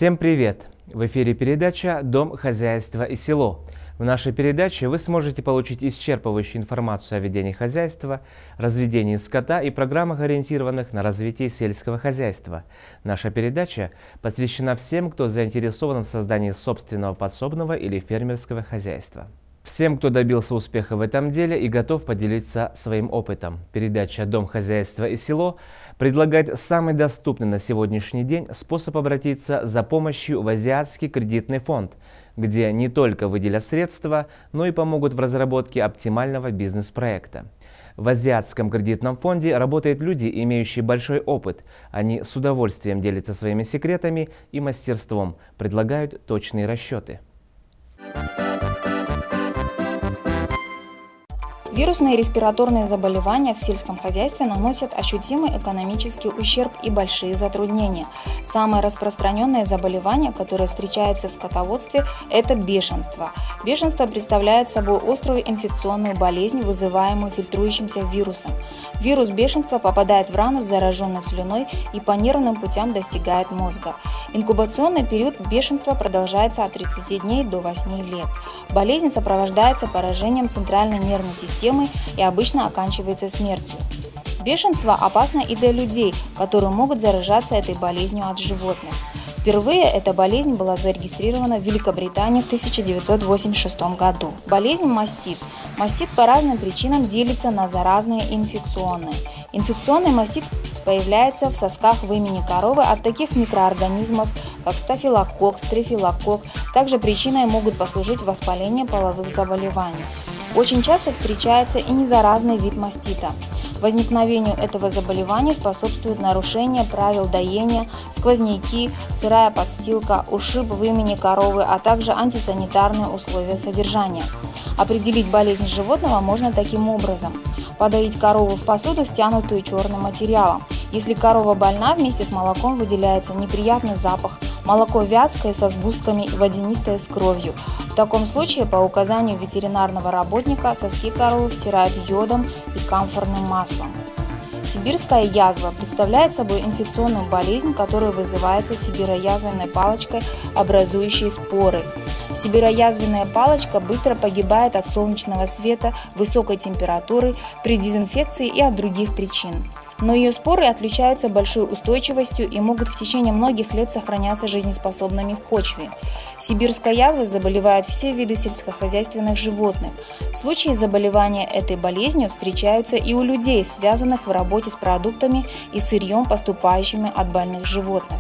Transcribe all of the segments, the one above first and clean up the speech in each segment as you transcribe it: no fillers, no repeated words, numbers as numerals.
Всем привет! В эфире передача «Дом, хозяйство и село». В нашей передаче вы сможете получить исчерпывающую информацию о ведении хозяйства, разведении скота и программах, ориентированных на развитие сельского хозяйства. Наша передача посвящена всем, кто заинтересован в создании собственного подсобного или фермерского хозяйства. Всем, кто добился успеха в этом деле и готов поделиться своим опытом. Передача «Дом, хозяйство и село» предлагает самый доступный на сегодняшний день способ обратиться за помощью в Азиатский кредитный фонд, где не только выделят средства, но и помогут в разработке оптимального бизнес-проекта. В Азиатском кредитном фонде работают люди, имеющие большой опыт. Они с удовольствием делятся своими секретами и мастерством, предлагают точные расчеты. Вирусные и респираторные заболевания в сельском хозяйстве наносят ощутимый экономический ущерб и большие затруднения. Самое распространенное заболевание, которое встречается в скотоводстве, это бешенство. Бешенство представляет собой острую инфекционную болезнь, вызываемую фильтрующимся вирусом. Вирус бешенства попадает в рану с зараженной слюной и по нервным путям достигает мозга. Инкубационный период бешенства продолжается от 30 дней до 8 лет. Болезнь сопровождается поражением центральной нервной системы и обычно оканчивается смертью. Бешенство опасно и для людей, которые могут заражаться этой болезнью от животных. Впервые эта болезнь была зарегистрирована в Великобритании в 1986 году. Болезнь мастит. Мастит по разным причинам делится на заразные и инфекционные. Инфекционный мастит появляется в сосках вымени коровы от таких микроорганизмов, как стафилококк, стрефилококк. Также причиной могут послужить воспаление половых заболеваний. Очень часто встречается и незаразный вид мастита. Возникновению этого заболевания способствуют нарушение правил доения, сквозняки, сырая подстилка, ушиб вымени коровы, а также антисанитарные условия содержания. Определить болезнь животного можно таким образом. Подоить корову в посуду, стянутую черным материалом. Если корова больна, вместе с молоком выделяется неприятный запах, молоко вязкое со сгустками и водянистое с кровью. В таком случае, по указанию ветеринарного работника, соски коровы втирают йодом и камфорным маслом. Сибирская язва представляет собой инфекционную болезнь, которая вызывается сибироязвенной палочкой, образующей споры. Сибироязвенная палочка быстро погибает от солнечного света, высокой температуры, при дезинфекции и от других причин. Но ее споры отличаются большой устойчивостью и могут в течение многих лет сохраняться жизнеспособными в почве. Сибирской язвой заболевают все виды сельскохозяйственных животных. Случаи заболевания этой болезнью встречаются и у людей, связанных в работе с продуктами и сырьем, поступающими от больных животных.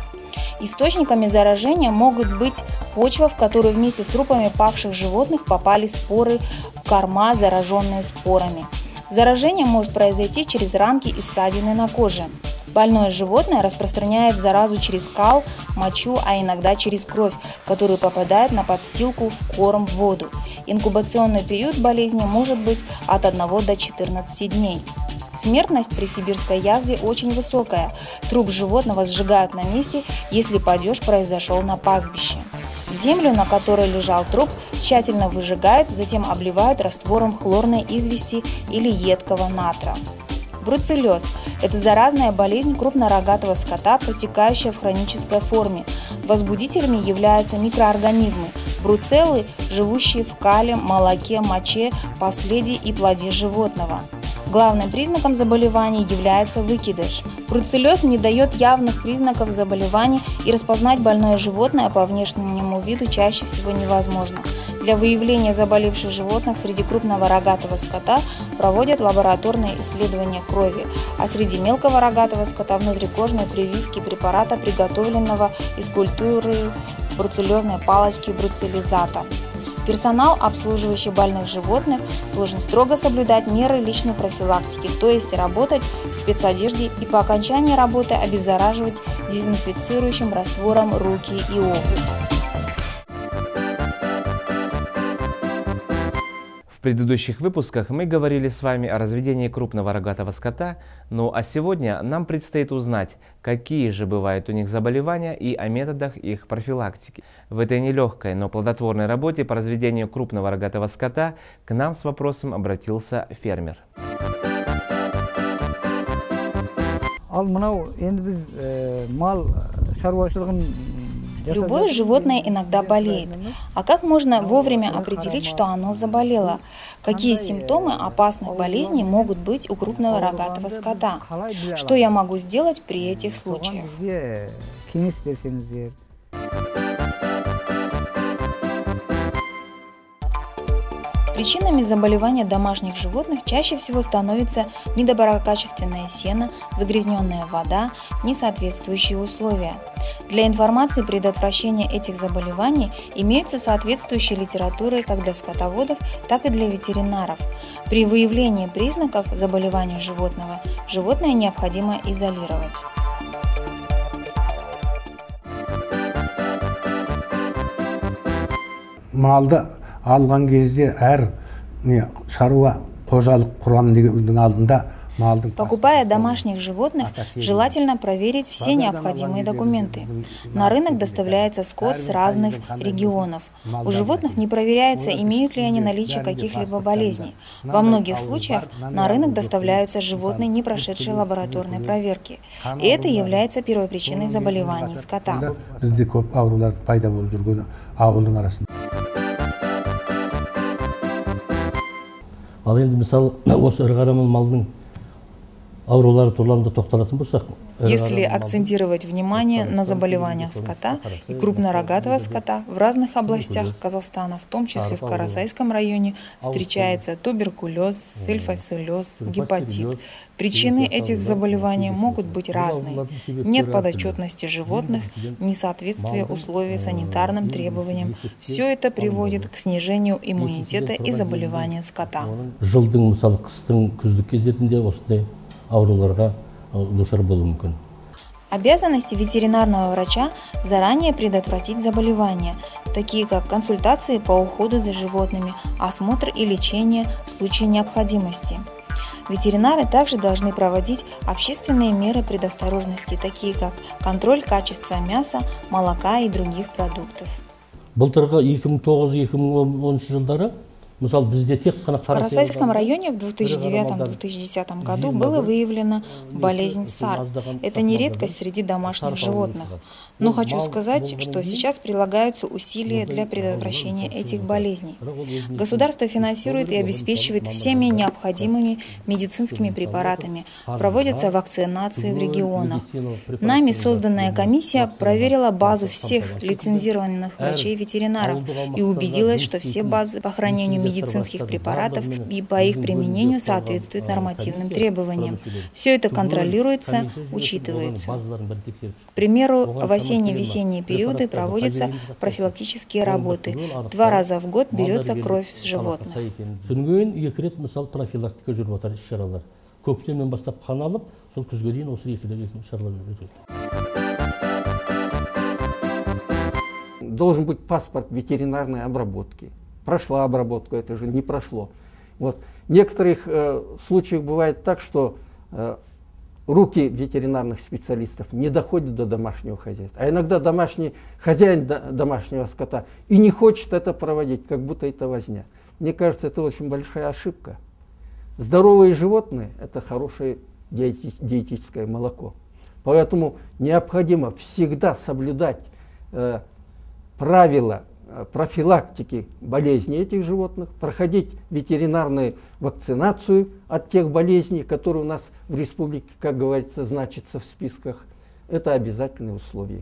Источниками заражения могут быть почва, в которую вместе с трупами павших животных попали споры, корма, зараженные спорами. Заражение может произойти через ранки и ссадины на коже. Больное животное распространяет заразу через кал, мочу, а иногда через кровь, которая попадает на подстилку, в корм, в воду. Инкубационный период болезни может быть от 1 до 14 дней. Смертность при сибирской язве очень высокая. Труп животного сжигают на месте, если падеж произошел на пастбище. Землю, на которой лежал труп, тщательно выжигают, затем обливают раствором хлорной извести или едкого натра. Бруцеллез – это заразная болезнь крупнорогатого скота, протекающая в хронической форме. Возбудителями являются микроорганизмы – бруцеллы, живущие в кале, молоке, моче, последе и плоде животного. Главным признаком заболевания является выкидыш. Бруцеллез не дает явных признаков заболевания, и распознать больное животное по внешнему виду чаще всего невозможно. Для выявления заболевших животных среди крупного рогатого скота проводят лабораторные исследования крови, а среди мелкого рогатого скота внутрикожные прививки препарата, приготовленного из культуры бруцеллезной палочки бруцеллизата. Персонал, обслуживающий больных животных, должен строго соблюдать меры личной профилактики, то есть работать в спецодежде и по окончании работы обеззараживать дезинфицирующим раствором руки и обувь. В предыдущих выпусках мы говорили с вами о разведении крупного рогатого скота, ну а сегодня нам предстоит узнать, какие же бывают у них заболевания и о методах их профилактики. В этой нелегкой, но плодотворной работе по разведению крупного рогатого скота к нам с вопросом обратился фермер. Любое животное иногда болеет. А как можно вовремя определить, что оно заболело? Какие симптомы опасных болезней могут быть у крупного рогатого скота? Что я могу сделать при этих случаях? Причинами заболевания домашних животных чаще всего становятся недоброкачественное сено, загрязненная вода, несоответствующие условия. Для информации предотвращения этих заболеваний имеются соответствующие литературы как для скотоводов, так и для ветеринаров. При выявлении признаков заболевания животного животное необходимо изолировать. Малды алған кезде әр шаруа қожалық құрамының алдында Покупая домашних животных, желательно проверить все необходимые документы. На рынок доставляется скот с разных регионов. У животных не проверяется, имеют ли они наличие каких-либо болезней. Во многих случаях на рынок доставляются животные, не прошедшие лабораторные проверки. И это является первопричиной заболеваний скота. Ал енді мысалы осы ірі қара малдың аурулары туралы тоқталатын болсақ, если акцентировать внимание на заболеваниях скота и крупнорогатого скота в разных областях Казахстана, в том числе в Карасайском районе, встречается туберкулез, сальфоцеллез, гепатит. Причины этих заболеваний могут быть разные. Нет подотчетности животных, несоответствие условий санитарным требованиям. Все это приводит к снижению иммунитета и заболевания скота. Жылдың, мысалы, қыстың, күздік кездерінде осындай ауруларға душар болуы мүмкін. Обязанности ветеринарного врача заранее предотвратить заболевания, такие как консультации по уходу за животными, осмотр и лечение в случае необходимости. Ветеринары также должны проводить общественные меры предосторожности, такие как контроль качества мяса, молока и других продуктов. Былтырғы 2009-2013 жылдары в Карасайском районе в 2009-2010 году было выявлено болезнь САР. Это не редкость среди домашних животных. Но хочу сказать, что сейчас прилагаются усилия для предотвращения этих болезней. Государство финансирует и обеспечивает всеми необходимыми медицинскими препаратами. Проводятся вакцинации в регионах. Нами созданная комиссия проверила базу всех лицензированных врачей-ветеринаров и убедилась, что все базы по хранению медицинских препаратов и по их применению соответствуют нормативным требованиям. Все это контролируется, учитывается. К примеру, в осенне-весенние периоды проводятся профилактические работы. 2 раза в год берется кровь с животных. Должен быть паспорт ветеринарной обработки. Прошла обработку, это же не прошло. Вот. В некоторых случаях бывает так, что руки ветеринарных специалистов не доходят до домашнего хозяйства. А иногда домашний хозяин домашнего скота и не хочет это проводить, как будто это возня. Мне кажется, это очень большая ошибка. Здоровые животные – это хорошее диетическое молоко. Поэтому необходимо всегда соблюдать правила профилактики болезней этих животных, проходить ветеринарную вакцинацию от тех болезней, которые у нас в республике, как говорится, значатся в списках. Это обязательные условия.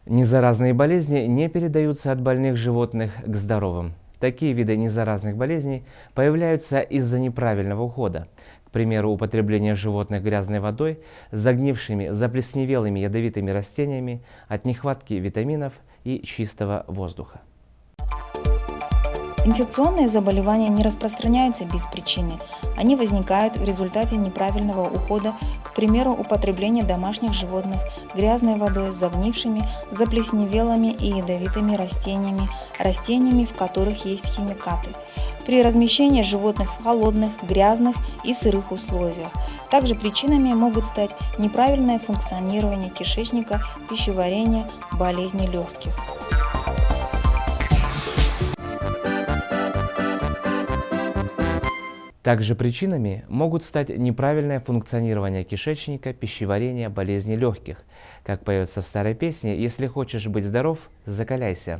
Незаразные болезни не передаются от больных животных к здоровым. Такие виды незаразных болезней появляются из-за неправильного ухода. К примеру, употребление животных грязной водой, загнившими, заплесневелыми ядовитыми растениями, от нехватки витаминов и чистого воздуха. Инфекционные заболевания не распространяются без причины. Они возникают в результате неправильного ухода, к примеру, употребления домашних животных грязной водой с загнившими, заплесневелыми и ядовитыми растениями, в которых есть химикаты, при размещении животных в холодных, грязных и сырых условиях. Также причинами могут стать неправильное функционирование кишечника, пищеварения, болезни легких. Также причинами могут стать неправильное функционирование кишечника, пищеварения, болезни легких. Как поется в старой песне: «Если хочешь быть здоров, закаляйся».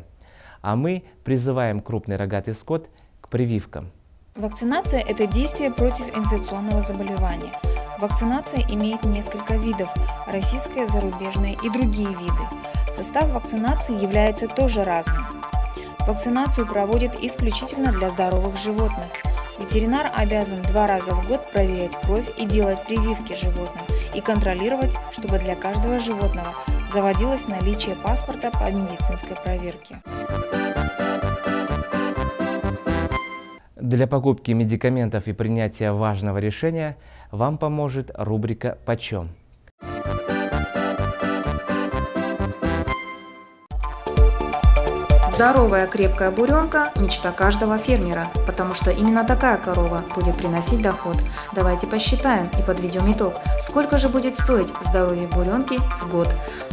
А мы призываем крупный рогатый скот к прививкам. Вакцинация – это действие против инфекционного заболевания. Вакцинация имеет несколько видов – российская, зарубежная и другие виды. Состав вакцинации является тоже разным. Вакцинацию проводят исключительно для здоровых животных. Ветеринар обязан 2 раза в год проверять кровь и делать прививки животным и контролировать, чтобы для каждого животного заводилось наличие паспорта по медицинской проверке. Для покупки медикаментов и принятия важного решения вам поможет рубрика «Почем?». Здоровая крепкая буренка – мечта каждого фермера, потому что именно такая корова будет приносить доход. Давайте посчитаем и подведем итог, сколько же будет стоить здоровье буренки в год.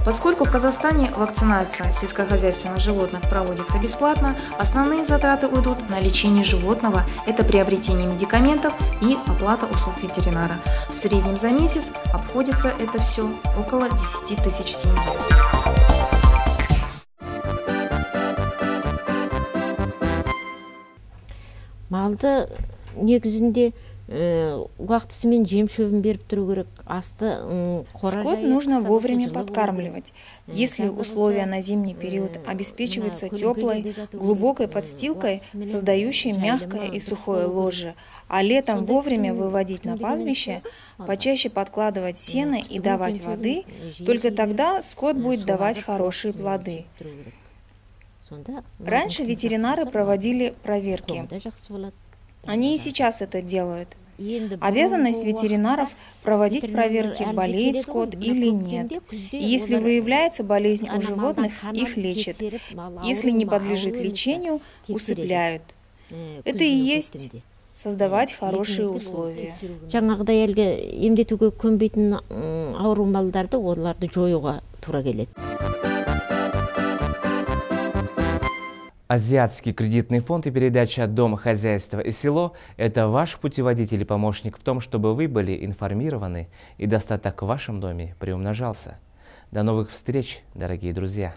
Поскольку в Казахстане вакцинация сельскохозяйственных животных проводится бесплатно, основные затраты уйдут на лечение животного – это приобретение медикаментов и оплата услуг ветеринара. В среднем за месяц обходится это все около 10 тысяч тенге. Малды негізінде уақытысымен жем-шөбін беріп тұру керек. Скот нужно вовремя подкармливать. Если условия на зимний период обеспечиваются теплой, глубокой подстилкой, создающей мягкое и сухое ложе, а летом вовремя выводить на пастбище, почаще подкладывать сено и давать воды, только тогда скот будет давать хорошие плоды. Раньше ветеринары проводили проверки. Они и сейчас это делают. Обязанность ветеринаров проводить проверки, болеет скот или нет. И если выявляется болезнь у животных, их лечат. Если не подлежит лечению, усыпляют. Это и есть создавать хорошие условия. Азиатский кредитный фонд и передача «Дом, хозяйство и село» – это ваш путеводитель и помощник в том, чтобы вы были информированы и достаток в вашем доме приумножался. До новых встреч, дорогие друзья!